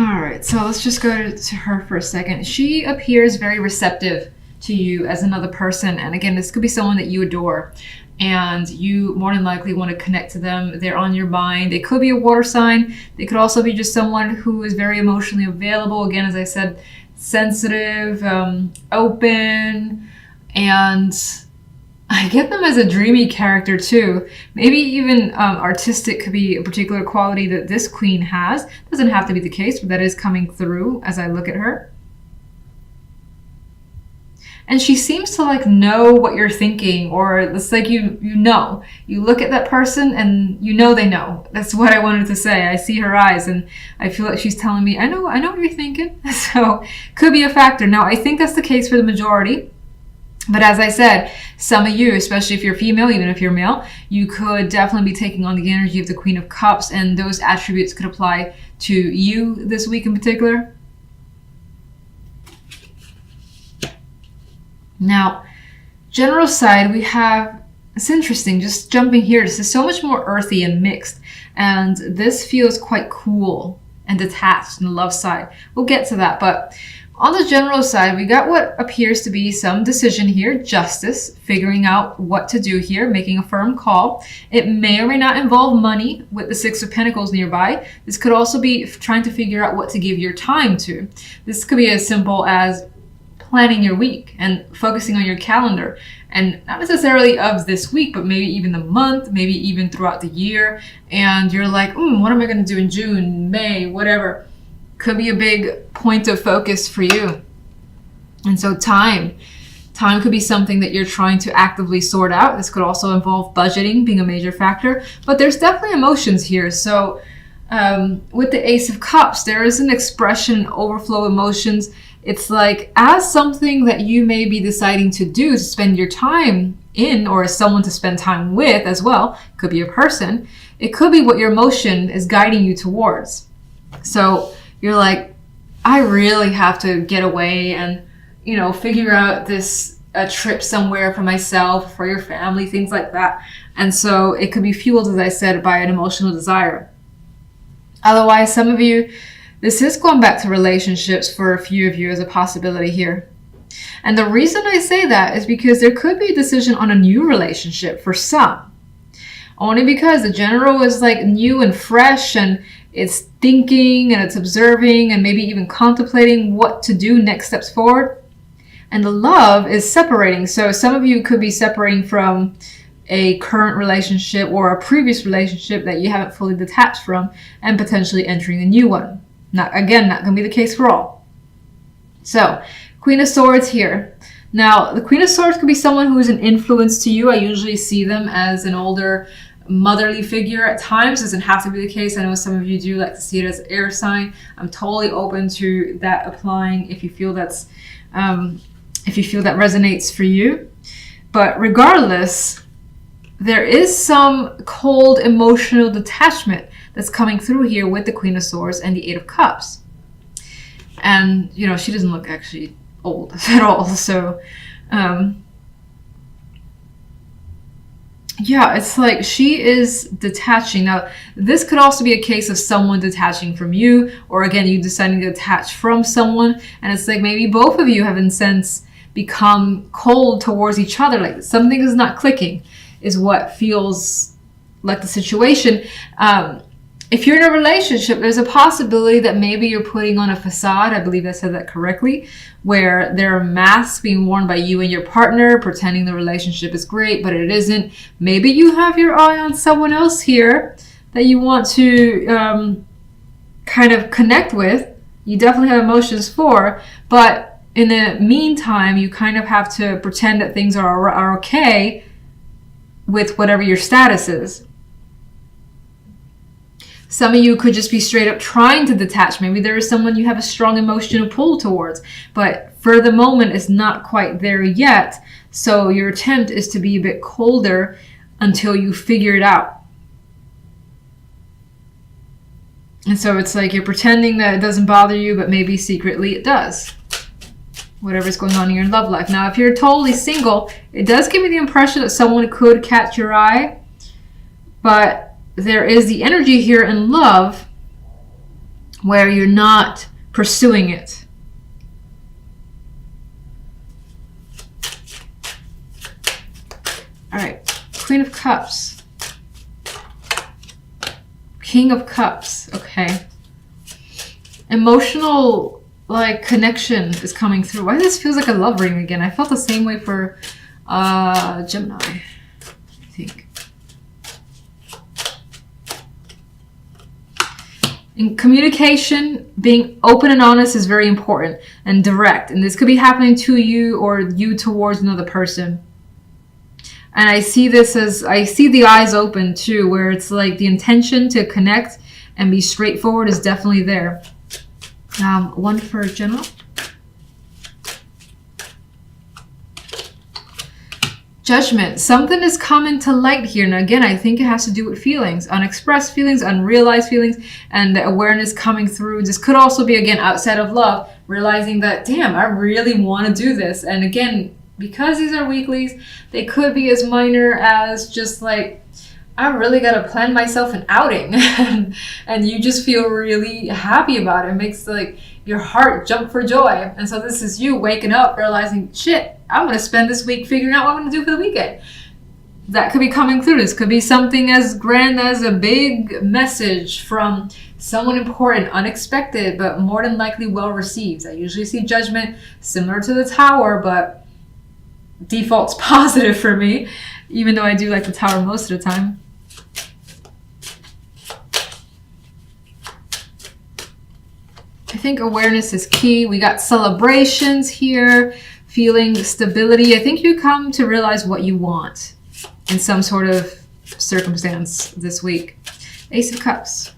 All right, so let's just go to her for a second. She appears very receptive to you as another person. And again, this could be someone that you adore and you more than likely want to connect to them. They're on your mind. They could be a water sign. They could also be just someone who is very emotionally available. Again, as I said, sensitive, open, and I get them as a dreamy character too. Maybe even artistic could be a particular quality that this queen has. Doesn't have to be the case, but that is coming through as I look at her. And she seems to like know what you're thinking, or it's like you know. You look at that person and you know they know. That's what I wanted to say. I see her eyes and I feel like she's telling me, I know what you're thinking. So could be a factor. Now, I think that's the case for the majority. But as I said, some of you, especially if you're female, even if you're male, you could definitely be taking on the energy of the Queen of Cups, and those attributes could apply to you this week in particular. Now, general side, we have, it's interesting, just jumping here, this is so much more earthy and mixed, and this feels quite cool and detached on the love side. We'll get to that, but on the general side, we got what appears to be some decision here, justice, figuring out what to do here, making a firm call. It may or may not involve money with the Six of Pentacles nearby. This could also be trying to figure out what to give your time to. This could be as simple as planning your week and focusing on your calendar, and not necessarily of this week, but maybe even the month, maybe even throughout the year. And you're like, what am I going to do in June, May, whatever. Could be a big point of focus for you. And so time could be something that you're trying to actively sort out. This could also involve budgeting being a major factor, but there's definitely emotions here. So with the Ace of Cups, there is an expression, overflow emotions. It's like as something that you may be deciding to do, to spend your time in, or as someone to spend time with as well. Could be a person. It could be what your emotion is guiding you towards. So you're like, I really have to get away and, figure out a trip somewhere for myself, for your family, things like that. And so it could be fueled, as I said, by an emotional desire. Otherwise, some of you, this is going back to relationships for a few of you as a possibility here. And the reason I say that is because there could be a decision on a new relationship for some. Only because the general is like new and fresh, and it's thinking and it's observing and maybe even contemplating what to do next steps forward. And the love is separating. So some of you could be separating from a current relationship or a previous relationship that you haven't fully detached from and potentially entering a new one. Not going to be the case for all. So Queen of Swords here. Now, the Queen of Swords could be someone who is an influence to you. I usually see them as an older motherly figure at times. Doesn't have to be the case. I know some of you do like to see it as an air sign. I'm totally open to that applying if you feel that resonates for you. But regardless, there is some cold emotional detachment that's coming through here with the Queen of Swords and the Eight of Cups. And, she doesn't look actually old at all. So, yeah, it's like she is detaching. Now, this could also be a case of someone detaching from you, or again, you deciding to detach from someone. And it's like maybe both of you have in a sense become cold towards each other. Like something is not clicking is what feels like the situation. If you're in a relationship, there's a possibility that maybe you're putting on a facade. I believe I said that correctly, where there are masks being worn by you and your partner, pretending the relationship is great, but it isn't. Maybe you have your eye on someone else here that you want to kind of connect with. You definitely have emotions for, but in the meantime, you kind of have to pretend that things are okay with whatever your status is. Some of you could just be straight up trying to detach. Maybe there is someone you have a strong emotional pull towards, but for the moment it's not quite there yet. So your attempt is to be a bit colder until you figure it out. And so it's like you're pretending that it doesn't bother you, but maybe secretly it does. Whatever's going on in your love life. Now, if you're totally single, it does give me the impression that someone could catch your eye, but there is the energy here in love where you're not pursuing it. All right, Queen of Cups. King of Cups, okay. Emotional, like, connection is coming through. Why this feels like a love ring again? I felt the same way for Gemini, I think. In communication, being open and honest is very important, and direct. And this could be happening to you or you towards another person. And I see this as, I see the eyes open too, where it's like the intention to connect and be straightforward is definitely there. One for general. Judgment. Something is coming to light here. And again, I think it has to do with feelings, unexpressed feelings, unrealized feelings, and the awareness coming through. This could also be, again, outside of love, realizing that, damn, I really want to do this. And again, because these are weeklies, they could be as minor as just like, I really got to plan myself an outing. And you just feel really happy about it. It makes like your heart jump for joy. And so this is you waking up, realizing, shit, I'm going to spend this week figuring out what I'm going to do for the weekend. That could be coming through. This could be something as grand as a big message from someone important, unexpected, but more than likely well received. I usually see Judgment similar to the Tower, but default's positive for me, even though I do like the Tower most of the time. I think awareness is key. We got celebrations here, feeling stability. I think you come to realize what you want in some sort of circumstance this week. Ace of Cups.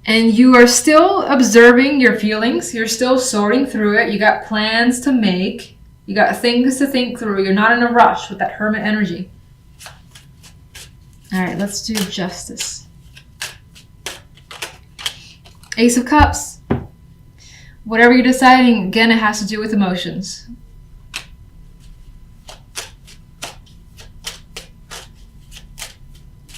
And you are still observing your feelings. You're still sorting through it. You got plans to make. You got things to think through. You're not in a rush with that Hermit energy. All right, let's do Justice. Ace of Cups. Whatever you're deciding, again, it has to do with emotions.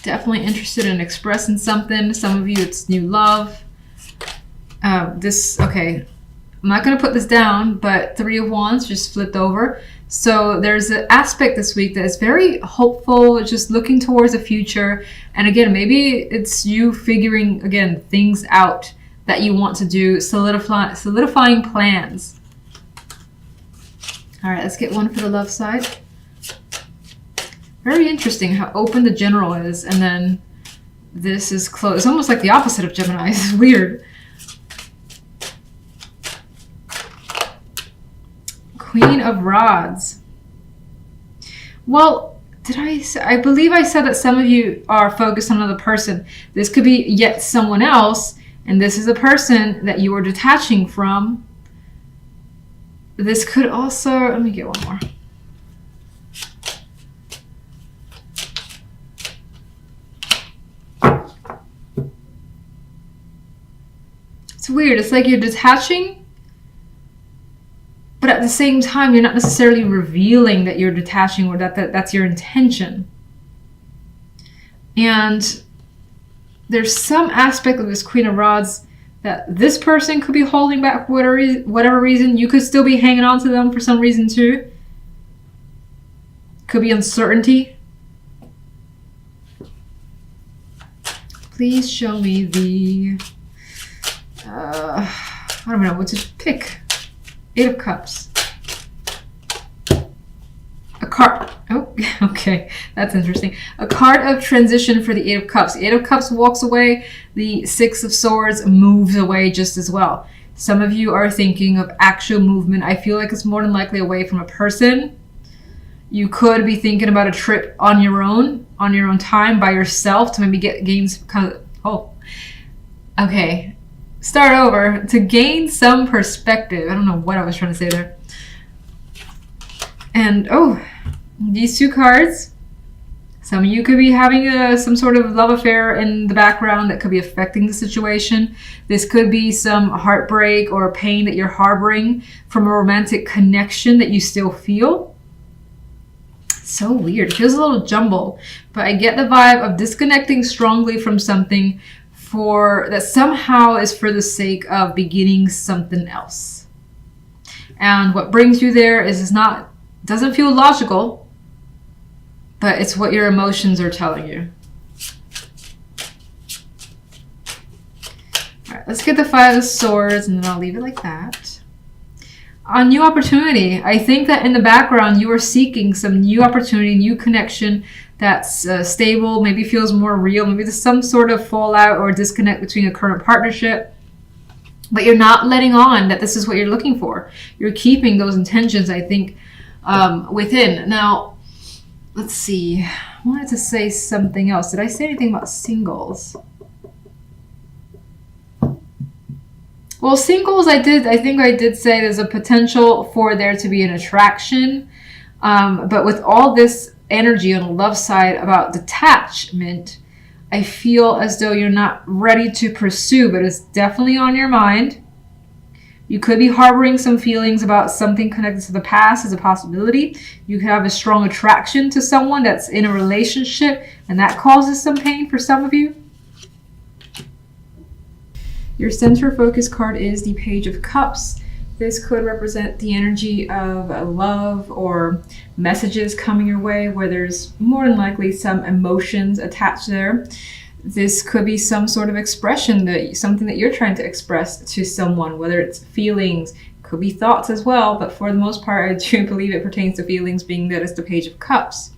Definitely interested in expressing something. Some of you, it's new love. Okay, I'm not going to put this down, but Three of Wands just flipped over. So there's an aspect this week that is very hopeful, just looking towards the future. And again, maybe it's you figuring, again, things out that you want to do, solidifying plans. All right, let's get one for the love side. Very interesting how open the general is, and then this is closed. It's almost like the opposite of Gemini. It's weird. Queen of Rods. Well, I believe I said that some of you are focused on another person. This could be yet someone else, and this is a person that you are detaching from. This could also, let me get one more. It's weird. It's like you're detaching, but at the same time, you're not necessarily revealing that you're detaching or that's your intention. And there's some aspect of this Queen of Rods that this person could be holding back for whatever reason. You could still be hanging on to them for some reason too. Could be uncertainty. Please show me the... I don't know what to pick. Eight of Cups. A card. Oh, okay. That's interesting. A card of transition for the Eight of Cups. The Eight of Cups walks away. The Six of Swords moves away just as well. Some of you are thinking of actual movement. I feel like it's more than likely away from a person. You could be thinking about a trip on your own time by yourself to maybe gain some kind of... Oh, okay. Start over to gain some perspective. I don't know what I was trying to say there. And oh, these two cards. Some of you could be having some sort of love affair in the background that could be affecting the situation. This could be some heartbreak or pain that you're harboring from a romantic connection that you still feel. So weird. It feels a little jumbled, but I get the vibe of disconnecting strongly from something that somehow is for the sake of beginning something else. And what brings you there doesn't feel logical, but it's what your emotions are telling you. All right, let's get the Five of Swords, and then I'll leave it like that. A new opportunity. I think that in the background, you are seeking some new opportunity, new connection that's stable, maybe feels more real. Maybe there's some sort of fallout or disconnect between a current partnership, but you're not letting on that this is what you're looking for. You're keeping those intentions, I think, within. Now, let's see. I wanted to say something else. Did I say anything about singles? Well, singles, I think I did say there's a potential for there to be an attraction. But with all this energy on the love side about detachment, I feel as though you're not ready to pursue, but it's definitely on your mind. You could be harboring some feelings about something connected to the past as a possibility. You could have a strong attraction to someone that's in a relationship, and that causes some pain for some of you. Your center focus card is the Page of Cups. This could represent the energy of love or messages coming your way where there's more than likely some emotions attached there. This could be some sort of expression, something that you're trying to express to someone, whether it's feelings, could be thoughts as well, but for the most part, I do believe it pertains to feelings, being that it's the Page of Cups.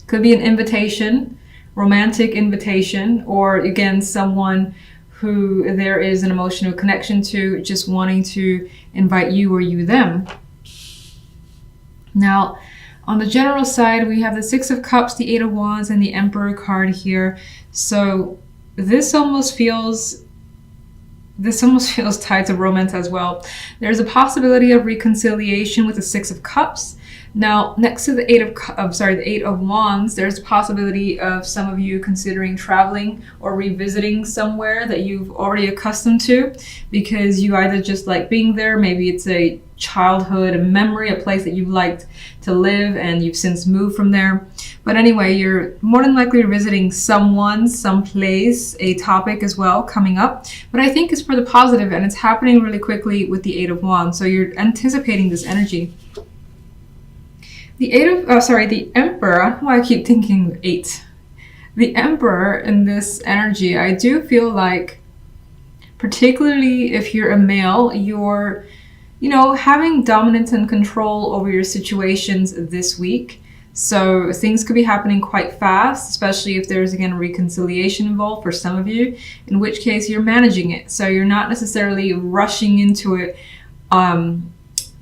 Could be an invitation, romantic invitation, or again, someone who there is an emotional connection to, just wanting to invite you or you them. Now, on the general side, we have the Six of Cups, the Eight of Wands, and the Emperor card here. So this almost feels tied to romance as well. There's a possibility of reconciliation with the Six of Cups. Now, next to the Eight of Wands, there's a possibility of some of you considering traveling or revisiting somewhere that you've already accustomed to, because you either just like being there, maybe it's a childhood memory, a place that you've liked to live and you've since moved from there. But anyway, you're more than likely visiting someone, someplace, a topic as well coming up. But I think it's for the positive, and it's happening really quickly with the Eight of Wands. So you're anticipating this energy. The Emperor, I don't know why I keep thinking 8. The Emperor in this energy, I do feel like, particularly if you're a male, you're, having dominance and control over your situations this week. So things could be happening quite fast, especially if there's, again, a reconciliation involved for some of you, in which case you're managing it. So you're not necessarily rushing into it,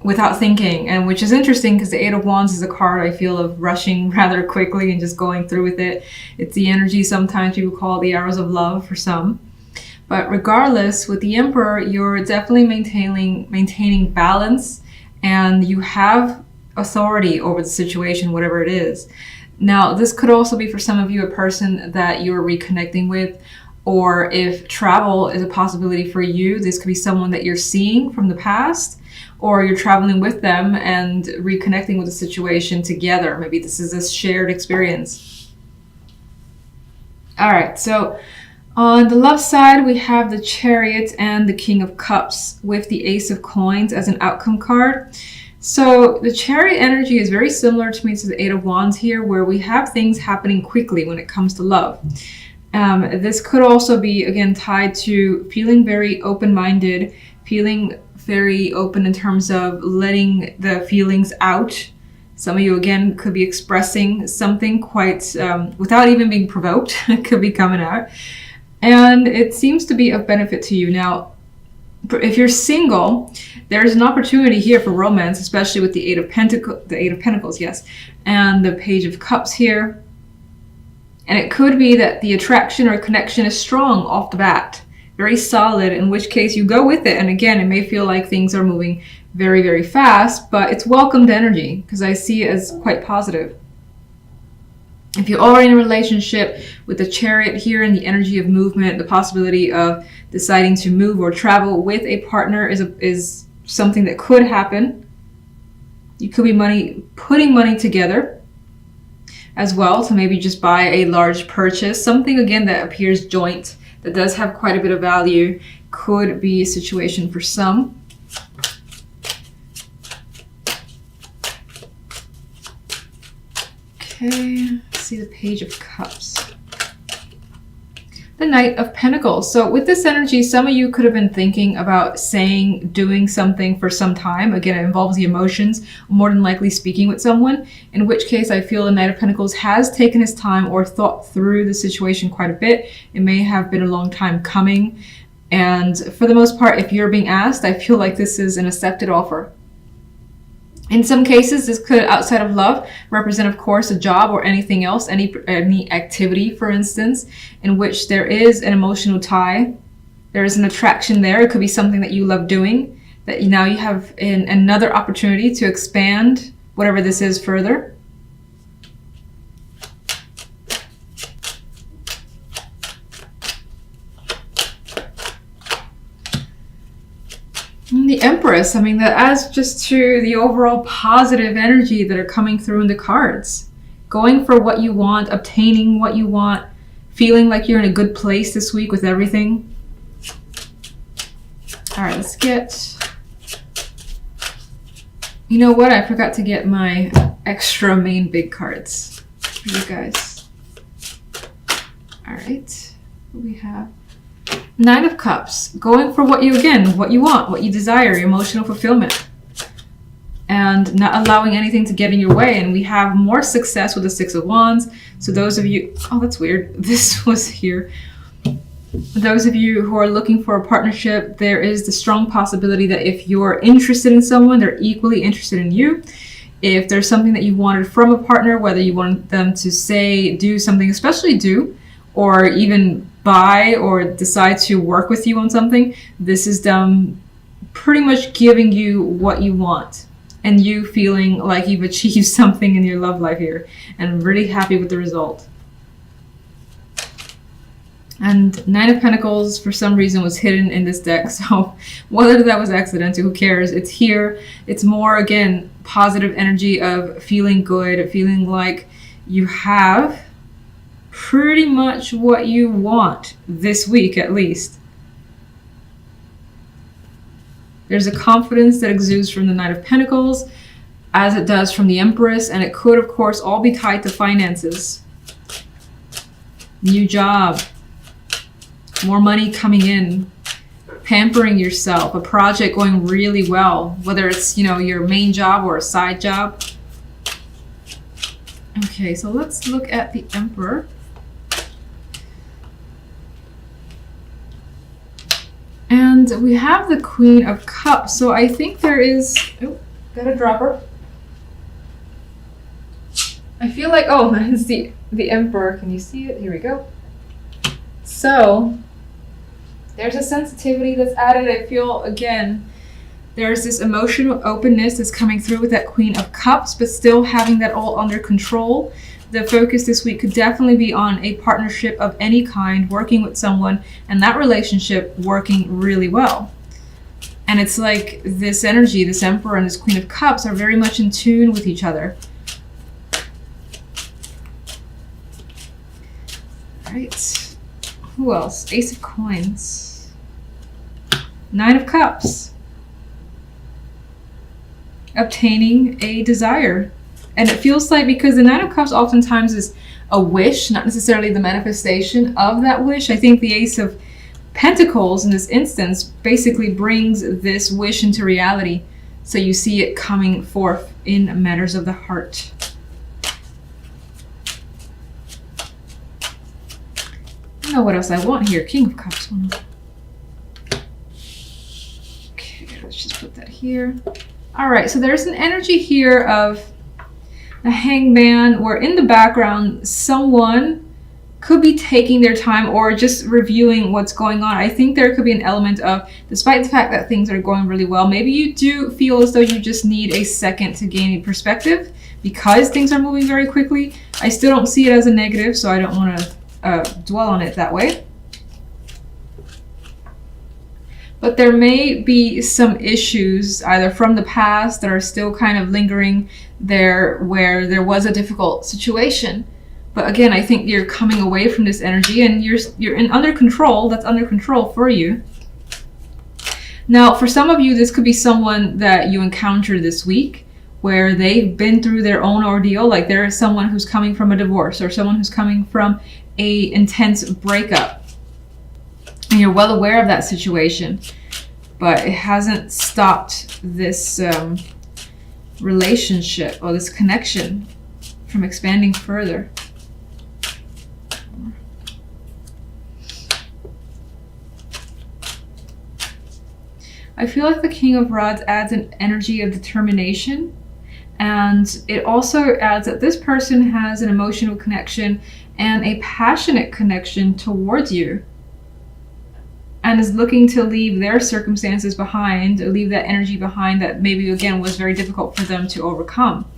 without thinking, and which is interesting because the Eight of Wands is a card I feel of rushing rather quickly and just going through with it. It's the energy sometimes people call the arrows of love for some. But regardless, with the Emperor, you're definitely maintaining balance, and you have authority over the situation, whatever it is. Now, this could also be for some of you a person that you're reconnecting with, or if travel is a possibility for you, this could be someone that you're seeing from the past, or you're traveling with them and reconnecting with the situation together. Maybe this is a shared experience. All right, so on the love side, we have the Chariot and the King of Cups with the Ace of Coins as an outcome card. So the Chariot energy is very similar to me to the Eight of Wands here, where we have things happening quickly when it comes to love. This could also be, again, tied to feeling very open-minded, feeling very open in terms of letting the feelings out. Some of you, again, could be expressing something quite, without even being provoked, it could be coming out. And it seems to be of benefit to you. Now, if you're single, there's an opportunity here for romance, especially with the Eight of Pentacles, yes, and the Page of Cups here. And it could be that the attraction or connection is strong off the bat, very solid, in which case you go with it. And again, it may feel like things are moving very, very fast, but it's welcomed energy because I see it as quite positive. If you're already in a relationship, with the Chariot here and the energy of movement, the possibility of deciding to move or travel with a partner is something that could happen. You could be putting money together. as well, to maybe just buy a large purchase. Something, again, that appears joint, that does have quite a bit of value, could be a situation for some. Okay, let's see the Page of Cups. The Knight of Pentacles. So with this energy, some of you could have been thinking about saying, doing something for some time. Again, it involves the emotions, more than likely speaking with someone, in which case I feel the Knight of Pentacles has taken his time or thought through the situation quite a bit. It may have been a long time coming. And for the most part, if you're being asked, I feel like this is an accepted offer. In some cases, this could, outside of love, represent, of course, a job or anything else, any activity, for instance, in which there is an emotional tie. There is an attraction there. It could be something that you love doing, that now you have another opportunity to expand whatever this is further. The Empress, I mean, that adds just to the overall positive energy that are coming through in the cards. Going for what you want, obtaining what you want, feeling like you're in a good place this week with everything. All right, let's get... You know what? I forgot to get my extra main big cards for you guys. All right, what do we have? Nine of Cups, going for what you want, what you desire, emotional fulfillment, and not allowing anything to get in your way. And we have more success with the Six of Wands. So those of you, oh, that's weird. This was here. Those of you who are looking for a partnership, there is the strong possibility that if you're interested in someone, they're equally interested in you. If there's something that you wanted from a partner, whether you want them to say, do something, especially do, or even buy or decide to work with you on something, this is them pretty much giving you what you want and you feeling like you've achieved something in your love life here and really happy with the result. And Nine of Pentacles, for some reason, was hidden in this deck, so whether that was accidental, who cares? It's here. It's more, again, positive energy of feeling good, feeling like you have pretty much what you want this week, at least. There's a confidence that exudes from the Knight of Pentacles, as it does from the Empress, and it could, of course, all be tied to finances. New job, more money coming in, pampering yourself, a project going really well, whether it's, you know, your main job or a side job. Okay, so let's look at the Emperor. And we have the Queen of Cups. So I think there is... Oh, got a dropper. I feel like... Oh, it's the Emperor. Can you see it? Here we go. So there's a sensitivity that's added. I feel, again, there's this emotional openness that's coming through with that Queen of Cups, but still having that all under control. The focus this week could definitely be on a partnership of any kind, working with someone, and that relationship working really well. And it's like this energy, this Emperor and this Queen of Cups are very much in tune with each other. All right. Who else? Ace of Coins. Nine of Cups. Obtaining a desire. And it feels like, because the Nine of Cups oftentimes is a wish, not necessarily the manifestation of that wish. I think the Ace of Pentacles in this instance basically brings this wish into reality. So you see it coming forth in matters of the heart. I don't know what else I want here. King of Cups. Okay, let's just put that here. All right, so there's an energy here of the Hangman, where in the background someone could be taking their time or just reviewing what's going on. I think there could be an element of, despite the fact that things are going really well, maybe you do feel as though you just need a second to gain a perspective because things are moving very quickly. I still don't see it as a negative, so I don't want to dwell on it that way. But there may be some issues either from the past that are still kind of lingering there, where there was a difficult situation. But again, I think you're coming away from this energy and you're in under control. That's under control for you. Now, for some of you, this could be someone that you encounter this week where they've been through their own ordeal. Like there is someone who's coming from a divorce or someone who's coming from a intense breakup. And you're well aware of that situation, but it hasn't stopped this relationship or this connection from expanding further. I feel like the King of Rods adds an energy of determination, and it also adds that this person has an emotional connection and a passionate connection towards you, and is looking to leave their circumstances behind, or leave that energy behind that maybe again was very difficult for them to overcome.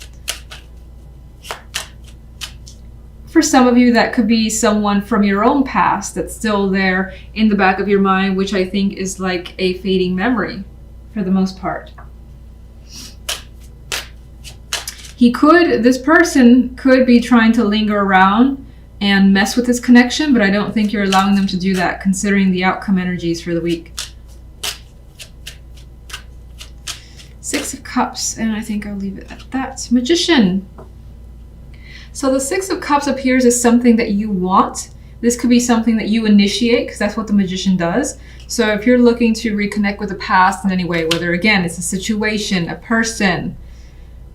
For some of you, that could be someone from your own past that's still there in the back of your mind, which I think is like a fading memory for the most part. This person could be trying to linger around and mess with this connection, but I don't think you're allowing them to do that considering the outcome energies for the week. Six of Cups, and I think I'll leave it at that. Magician. So the Six of Cups appears as something that you want. This could be something that you initiate, because that's what the Magician does. So if you're looking to reconnect with the past in any way, whether again it's a situation, a person,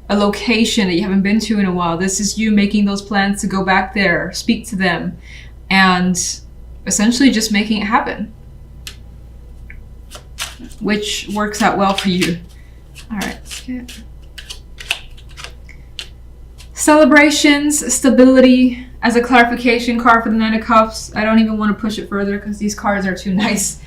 a location that you haven't been to in a while, this is you making those plans to go back there, speak to them, and essentially just making it happen, which works out well for you. All right, let's get celebrations, stability as a clarification card for the Nine of Cups. I don't even want to push it further because these cards are too nice.